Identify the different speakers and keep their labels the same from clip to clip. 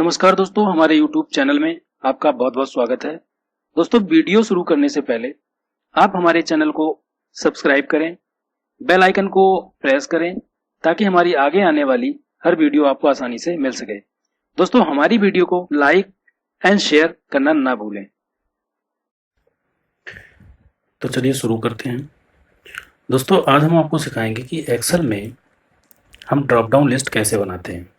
Speaker 1: नमस्कार दोस्तों, हमारे YouTube चैनल में आपका बहुत बहुत स्वागत है। दोस्तों, वीडियो शुरू करने से पहले आप हमारे चैनल को सब्सक्राइब करें, बेल आइकन को प्रेस करें ताकि हमारी आगे आने वाली हर वीडियो आपको आसानी से मिल सके। दोस्तों, हमारी वीडियो को लाइक एंड शेयर करना ना भूलें।
Speaker 2: तो चलिए शुरू करते हैं। दोस्तों, आज हम आपको सिखाएंगे कि एक्सेल में हम ड्रॉप डाउन लिस्ट कैसे बनाते हैं।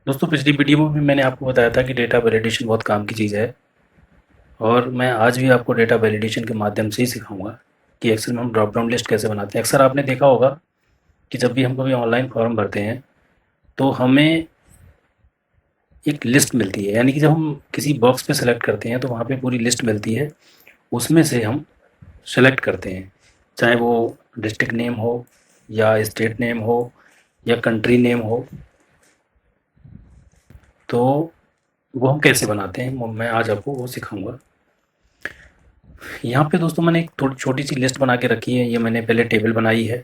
Speaker 2: दोस्तों, पिछली वीडियो में भी मैंने आपको बताया था कि डेटा वैलिडेशन बहुत काम की चीज़ है और मैं आज भी आपको डेटा वैलिडेशन के माध्यम से ही सिखाऊंगा कि एक्सेल में हम ड्रॉप डाउन लिस्ट कैसे बनाते हैं। अक्सर आपने देखा होगा कि जब भी हम कभी ऑनलाइन फॉर्म भरते हैं तो हमें एक लिस्ट मिलती है, यानी कि जब हम किसी बॉक्स पे सेलेक्ट करते हैं तो वहाँ पे पूरी लिस्ट मिलती है, उसमें से हम सेलेक्ट करते हैं, चाहे वो डिस्ट्रिक्ट नेम हो या स्टेट नेम हो या कंट्री नेम हो। तो वो हम कैसे बनाते हैं मैं आज आपको वो सिखाऊंगा। यहाँ पे दोस्तों मैंने एक थोड़ी छोटी सी लिस्ट बना के रखी है। ये मैंने पहले टेबल बनाई है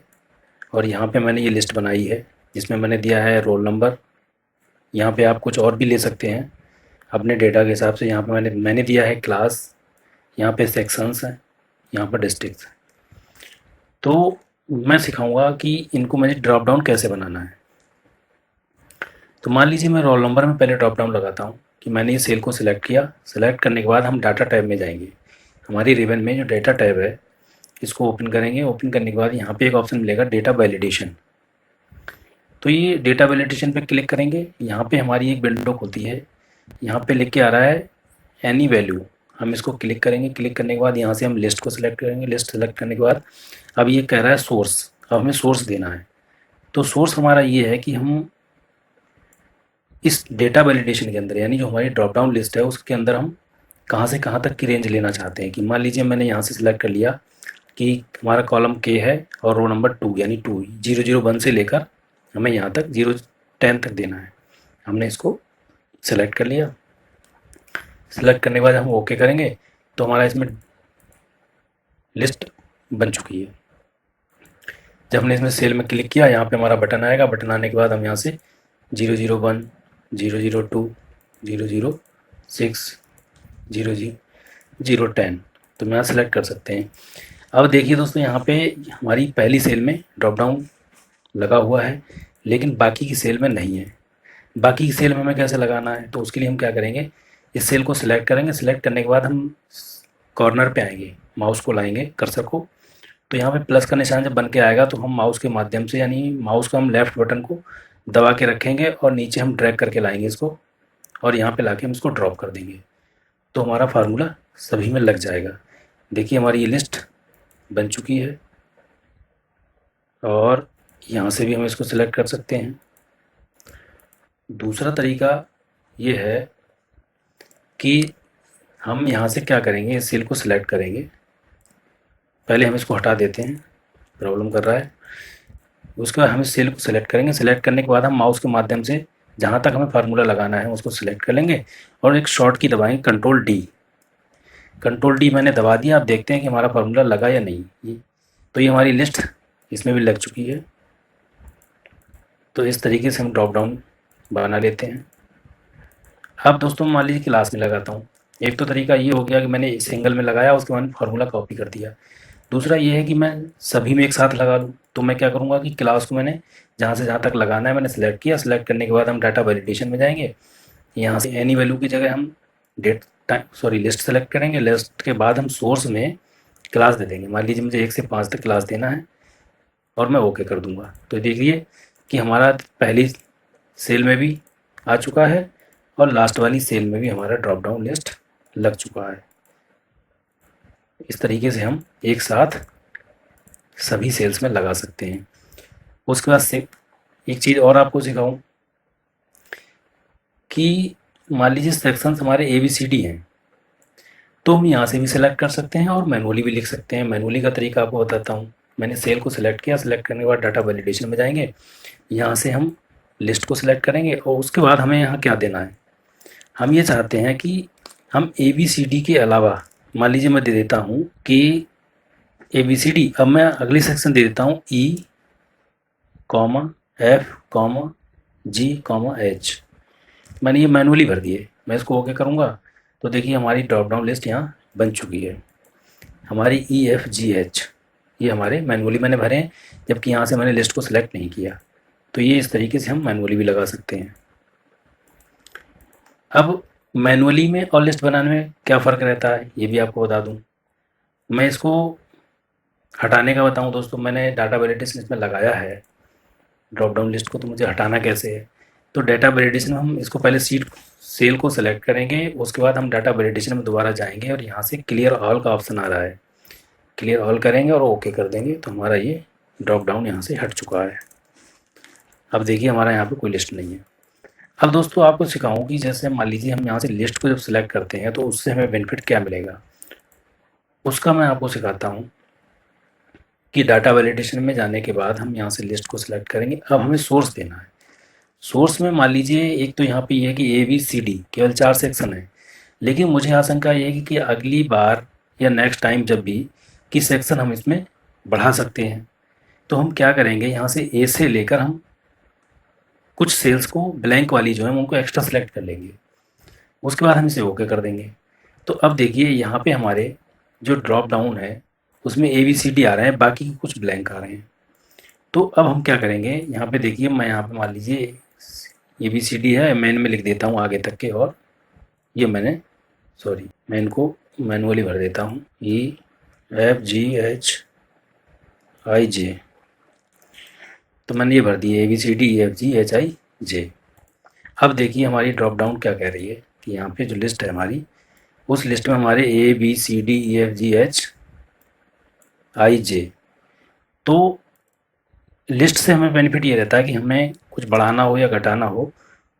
Speaker 2: और यहाँ पे मैंने ये लिस्ट बनाई है जिसमें मैंने दिया है रोल नंबर। यहाँ पे आप कुछ और भी ले सकते हैं अपने डेटा के हिसाब से। यहाँ पे मैंने दिया है क्लास, यहाँ पे सेक्शंस हैं, यहाँ पर डिस्ट्रिक्ट्स। तो मैं सिखाऊंगा कि इनको मैंने ड्रॉप डाउन कैसे बनाना है। तो मान लीजिए मैं रोल नंबर में पहले ड्रॉप डाउन लगाता हूँ कि मैंने ये सेल को सिलेक्ट किया। सिलेक्ट करने के बाद हम डाटा टैब में जाएंगे। हमारी रिबन में जो डेटा टैब है इसको ओपन करेंगे। ओपन करने के बाद यहाँ पे एक ऑप्शन मिलेगा डेटा वैलिडेशन। तो ये डेटा वैलिडेशन पे क्लिक करेंगे। यहाँ पे हमारी एक विंडो खुलती है, यहाँ पे लिख के आ रहा है एनी वैल्यू। हम इसको क्लिक करेंगे। क्लिक करने के बाद यहाँ से हम लिस्ट को सिलेक्ट करेंगे। लिस्ट सेलेक्ट करने के बाद अब ये कह रहा है सोर्स। अब हमें सोर्स देना है। तो सोर्स हमारा ये है कि हम इस डेटा वैलिडेशन के अंदर, यानी जो हमारी ड्रॉप डाउन लिस्ट है उसके अंदर हम कहाँ से कहाँ तक की रेंज लेना चाहते हैं। कि मान लीजिए मैंने यहाँ से सिलेक्ट कर लिया कि हमारा कॉलम के है और रो नंबर 2 यानी 2001 से लेकर हमें यहाँ तक 010 तक देना है। हमने इसको सेलेक्ट कर लिया। सेलेक्ट करने के बाद हम ओके करेंगे तो हमारा इसमें लिस्ट बन चुकी है। जब हमने इसमें सेल में क्लिक किया, यहाँ पे हमारा बटन आएगा। बटन आने के बाद हम यहाँ से 001, 002, 006, 010 तो यहाँ सेलेक्ट कर सकते हैं। अब देखिए दोस्तों, यहाँ पे हमारी पहली सेल में ड्रॉप डाउन लगा हुआ है लेकिन बाकी की सेल में नहीं है। बाकी की सेल में हमें कैसे लगाना है, तो उसके लिए हम क्या करेंगे, इस सेल को सिलेक्ट करेंगे। सिलेक्ट करने के बाद हम कॉर्नर पे आएंगे, माउस को लाएंगे कर्सर को। तो यहाँ पे प्लस का निशान जब बन के आएगा तो हम माउस के माध्यम से, यानी माउस को हम लेफ़्ट बटन को दबा के रखेंगे और नीचे हम ड्रैग करके लाएंगे इसको और यहाँ पे लाके हम इसको ड्रॉप कर देंगे। तो हमारा फार्मूला सभी में लग जाएगा। देखिए हमारी ये लिस्ट बन चुकी है और यहाँ से भी हम इसको सिलेक्ट कर सकते हैं। दूसरा तरीका ये है कि हम यहाँ से क्या करेंगे, इस सेल को सिलेक्ट करेंगे। पहले हम इसको हटा देते हैं, प्रॉब्लम कर रहा है। उसके बाद हम इस सेल को सिलेक्ट करेंगे। सिलेक्ट करने के बाद हम माउस के माध्यम से जहाँ तक हमें फार्मूला लगाना है उसको सिलेक्ट कर लेंगे और एक शॉर्ट की दबाएंगे, कंट्रोल डी। कंट्रोल डी मैंने दबा दिया। आप देखते हैं कि हमारा फार्मूला लगा या नहीं। तो ये हमारी लिस्ट इसमें भी लग चुकी है। तो इस तरीके से हम ड्रॉप डाउन बना लेते हैं। अब दोस्तों मान लीजिए क्लास में लगाता हूँ। एक तो तरीका ये हो गया कि मैंने सिंगल में लगाया, उसके बाद फार्मूला कॉपी कर दिया। दूसरा ये है कि मैं सभी में एक साथ लगा लूँ। तो मैं क्या करूँगा कि क्लास को मैंने जहाँ से जहाँ तक लगाना है मैंने सेलेक्ट किया। सेलेक्ट करने के बाद हम डाटा वैलिडेशन में जाएंगे। यहाँ से एनी वैल्यू की जगह हम लिस्ट सेलेक्ट करेंगे। लिस्ट के बाद हम सोर्स में क्लास दे देंगे। मान लीजिए मुझे 1 से 5 तक क्लास देना है और मैं ओके कर दूंगा। तो देखिए कि हमारा पहली सेल में भी आ चुका है और लास्ट वाली सेल में भी हमारा ड्रॉप डाउन लिस्ट लग चुका है। इस तरीके से हम एक साथ सभी सेल्स में लगा सकते हैं। उसके बाद से एक चीज़ और आपको सिखाऊं कि मान लीजिए सेक्शंस हमारे ABCD हैं तो हम यहाँ से भी सिलेक्ट कर सकते हैं और मैनुअली भी लिख सकते हैं। मैनुअली का तरीका आपको बताता हूँ। मैंने सेल को सिलेक्ट किया। सिलेक्ट करने के बाद डाटा वैलिडेशन में जाएंगे। यहाँ से हम लिस्ट को सिलेक्ट करेंगे और उसके बाद हमें यहाँ क्या देना है, हम ये चाहते हैं कि हम ABCD के अलावा, मान लीजिए मैं दे देता हूँ कि ABCD, अब मैं अगली सेक्शन दे देता हूँ E, F, G, H। मैंने ये मैनुअली भर दिए। मैं इसको ओके करूँगा तो देखिए हमारी ड्रॉप डाउन लिस्ट यहाँ बन चुकी है। हमारी EFGH ये हमारे मैनुअली मैंने भरे हैं, जबकि यहाँ से मैंने लिस्ट को सिलेक्ट नहीं किया। तो ये इस तरीके से हम मैनुअली भी लगा सकते हैं। अब मैनुअली में और लिस्ट बनाने में क्या फ़र्क रहता है ये भी आपको बता दूं। मैं इसको हटाने का बताऊं दोस्तों, मैंने डाटा वैलिडेशन इसमें लगाया है ड्रॉप डाउन लिस्ट को, तो मुझे हटाना कैसे है। तो डाटा वैलिडेशन में हम इसको पहले सीट सेल को सेलेक्ट करेंगे, उसके बाद हम डाटा वैलिडेशन में दोबारा जाएंगे और यहाँ से क्लियर ऑल का ऑप्शन आ रहा है, क्लियर ऑल करेंगे और ओके कर देंगे तो हमारा ये ड्रॉप डाउन यहाँ से हट चुका है। अब देखिए हमारा यहाँ पे कोई लिस्ट नहीं है। अब दोस्तों आपको सिखाऊं कि जैसे मान लीजिए हम यहाँ से लिस्ट को जब सिलेक्ट करते हैं तो उससे हमें बेनिफिट क्या मिलेगा, उसका मैं आपको सिखाता हूँ कि डाटा वैलिडेशन में जाने के बाद हम यहाँ से लिस्ट को सिलेक्ट करेंगे। अब हमें सोर्स देना है। सोर्स में मान लीजिए एक तो यहाँ पे ये है कि ABCD केवल 4 सेक्शन है, लेकिन मुझे आशंका ये है कि अगली बार या नेक्स्ट टाइम जब भी कि सेक्शन हम इसमें बढ़ा सकते हैं। तो हम क्या करेंगे, यहाँ से A से लेकर हम कुछ सेल्स को ब्लैंक वाली जो है उनको एक्स्ट्रा सेलेक्ट कर लेंगे, उसके बाद हम इसे ओके कर देंगे। तो अब देखिए यहाँ पे हमारे जो ड्रॉप डाउन है उसमें ABCD आ रहे हैं, बाकी के कुछ ब्लैंक आ रहे हैं। तो अब हम क्या करेंगे, यहाँ पे देखिए मैं यहाँ पे मान लीजिए ABCD है, मैं इनमें लिख देता हूँ आगे तक के, और ये मैं इनको मैनुअली भर देता हूँ EFGHIJ। तो मैंने ये भर दिए ABCDEFGHIJ। अब देखिए हमारी ड्रॉप डाउन क्या कह रही है कि यहाँ पे जो लिस्ट है हमारी, उस लिस्ट में हमारे ABCDEFGHIJ। तो लिस्ट से हमें बेनिफिट ये रहता है कि हमें कुछ बढ़ाना हो या घटाना हो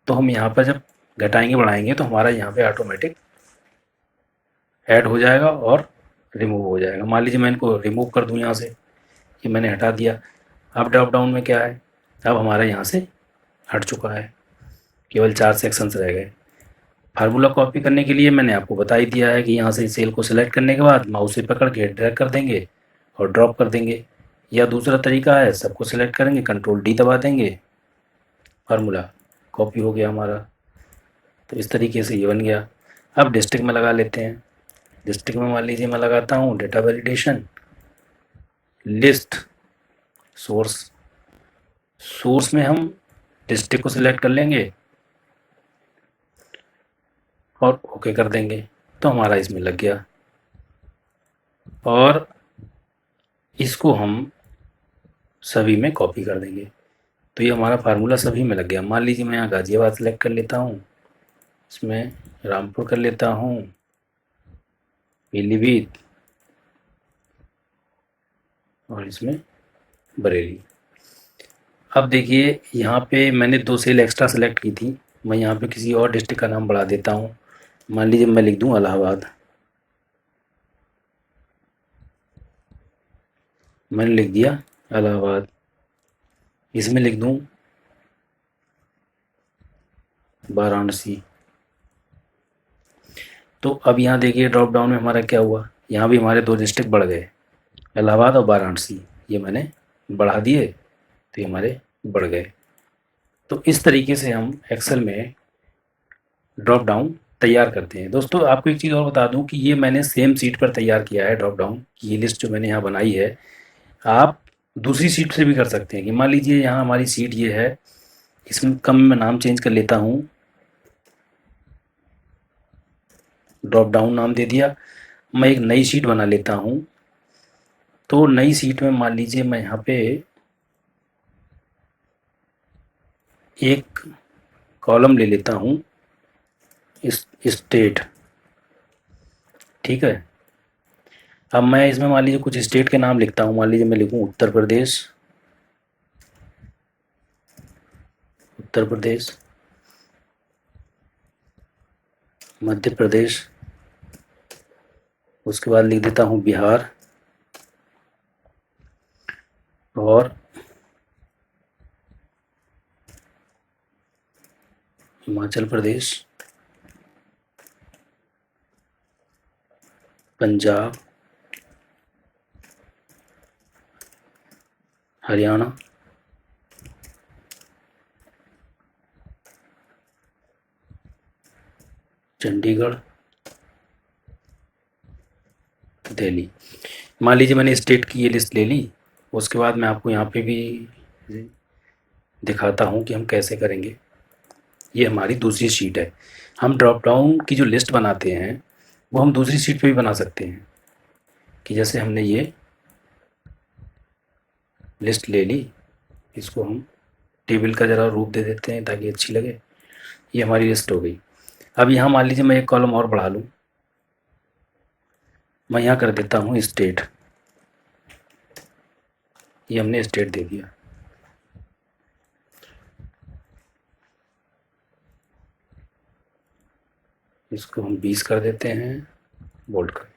Speaker 2: तो हम यहाँ पर जब घटाएंगे बढ़ाएंगे तो हमारा यहाँ पे ऑटोमेटिक ऐड हो जाएगा और रिमूव हो जाएगा। मान लीजिए मैं इनको रिमूव कर दूँ यहाँ से, ये मैंने हटा दिया। अब ड्रॉप डाउन में क्या है, अब हमारा यहाँ से हट चुका है, केवल 4 सेक्शंस रह गए। फार्मूला कॉपी करने के लिए मैंने आपको बता ही दिया है कि यहाँ से सेल को सिलेक्ट करने के बाद माउस से पकड़ के ड्रैग कर देंगे और ड्रॉप कर देंगे, या दूसरा तरीका है सबको सिलेक्ट करेंगे कंट्रोल D दबा देंगे, फार्मूला कॉपी हो गया हमारा। तो इस तरीके से ये बन गया। अब डिस्ट्रिक्ट में लगा लेते हैं। डिस्ट्रिक्ट में मान लीजिए मैं लगाता हूँ data validation list source. Source में हम डिस्ट्रिक्ट को सिलेक्ट कर लेंगे और ओके कर देंगे तो हमारा इसमें लग गया, और इसको हम सभी में कॉपी कर देंगे तो ये हमारा फार्मूला सभी में लग गया। मान लीजिए मैं यहाँ गाजियाबाद सेलेक्ट कर लेता हूँ, इसमें रामपुर कर लेता हूँ, पीलीभीत और इसमें बरेली। अब देखिए यहाँ पे मैंने 2 सेल एक्स्ट्रा सेलेक्ट की थी, मैं यहाँ पे किसी और डिस्ट्रिक्ट का नाम बढ़ा देता हूँ। मान लीजिए मैं लिख दूँ इलाहाबाद, मैंने लिख दिया इलाहाबाद। इसमें लिख दूँ वाराणसी। तो अब यहाँ देखिए ड्रॉप डाउन में हमारा क्या हुआ, यहाँ भी हमारे 2 डिस्ट्रिक्ट बढ़ गए, इलाहाबाद और वाराणसी, ये मैंने बढ़ा दिए तो ये हमारे बढ़ गए। तो इस तरीके से हम एक्सेल में ड्रॉप डाउन तैयार करते हैं। दोस्तों आपको एक चीज़ और बता दूं कि ये मैंने सेम सीट पर तैयार किया है ड्रॉप डाउन की, ये लिस्ट जो मैंने यहाँ बनाई है आप दूसरी सीट से भी कर सकते हैं। कि मान लीजिए यहाँ हमारी सीट ये है, इसमें कम मैं नाम चेंज कर लेता हूँ, ड्रॉप डाउन नाम दे दिया। मैं एक नई सीट बना लेता हूँ, तो नई सीट में मान लीजिए मैं यहाँ पे एक कॉलम ले लेता हूँ स्टेट, ठीक है। अब मैं इसमें मान लीजिए कुछ स्टेट के नाम लिखता हूँ, मान लीजिए मैं लिखूँ उत्तर प्रदेश, उत्तर प्रदेश, मध्य प्रदेश, उसके बाद लिख देता हूँ बिहार, और हिमाचल प्रदेश, पंजाब, हरियाणा, चंडीगढ़, दिल्ली। मान लीजिए मैंने स्टेट की ये लिस्ट ले ली। उसके बाद मैं आपको यहाँ पे भी दिखाता हूँ कि हम कैसे करेंगे। ये हमारी दूसरी शीट है। हम ड्रॉप डाउन की जो लिस्ट बनाते हैं वो हम दूसरी शीट पे भी बना सकते हैं, कि जैसे हमने ये लिस्ट ले ली, इसको हम टेबल का ज़रा रूप दे देते हैं ताकि अच्छी लगे। ये हमारी लिस्ट हो गई। अब यहाँ मान लीजिए मैं एक कॉलम और बढ़ा लूँ, मैं यहाँ कर देता हूँ स्टेट। ये हमने स्टेट दे दिया। इसको हम 20 कर देते हैं, बोल्ड कर।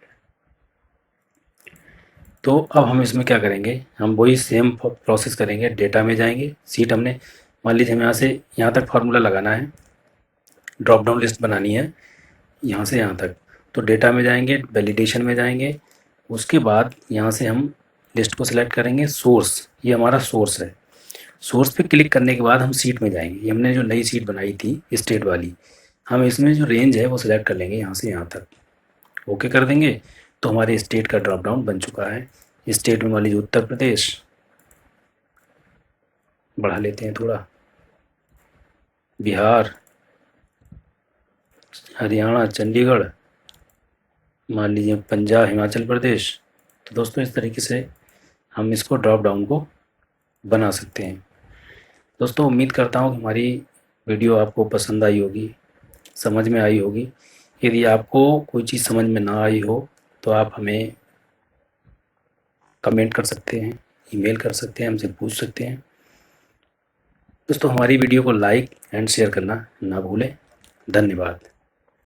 Speaker 2: तो अब हम इसमें क्या करेंगे, हम वही सेम प्रोसेस करेंगे। डेटा में जाएंगे, सीट हमने मान लीजिए हम यहाँ से यहाँ तक फार्मूला लगाना है, ड्रॉप डाउन लिस्ट बनानी है यहाँ से यहाँ तक। तो डेटा में जाएंगे, वैलिडेशन में जाएंगे, उसके बाद यहाँ से हम लिस्ट को सिलेक्ट करेंगे। सोर्स, ये हमारा सोर्स है। सोर्स पे क्लिक करने के बाद हम सीट में जाएंगे। ये हमने जो नई सीट बनाई थी स्टेट वाली, हम इसमें जो रेंज है वो सिलेक्ट कर लेंगे यहाँ से यहाँ तक। ओके कर देंगे तो हमारे स्टेट का ड्रॉप डाउन बन चुका है। स्टेट में मान लीजिए उत्तर प्रदेश, बढ़ा लेते हैं थोड़ा, बिहार, हरियाणा, चंडीगढ़, मान लीजिए पंजाब, हिमाचल प्रदेश। तो दोस्तों इस तरीके से हम इसको ड्रॉप डाउन को बना सकते हैं। दोस्तों उम्मीद करता हूँ कि हमारी वीडियो आपको पसंद आई होगी, समझ में आई होगी। यदि आपको कोई चीज़ समझ में ना आई हो तो आप हमें कमेंट कर सकते हैं, ईमेल कर सकते हैं, हमसे पूछ सकते हैं। दोस्तों हमारी वीडियो को लाइक एंड शेयर करना ना भूलें। धन्यवाद।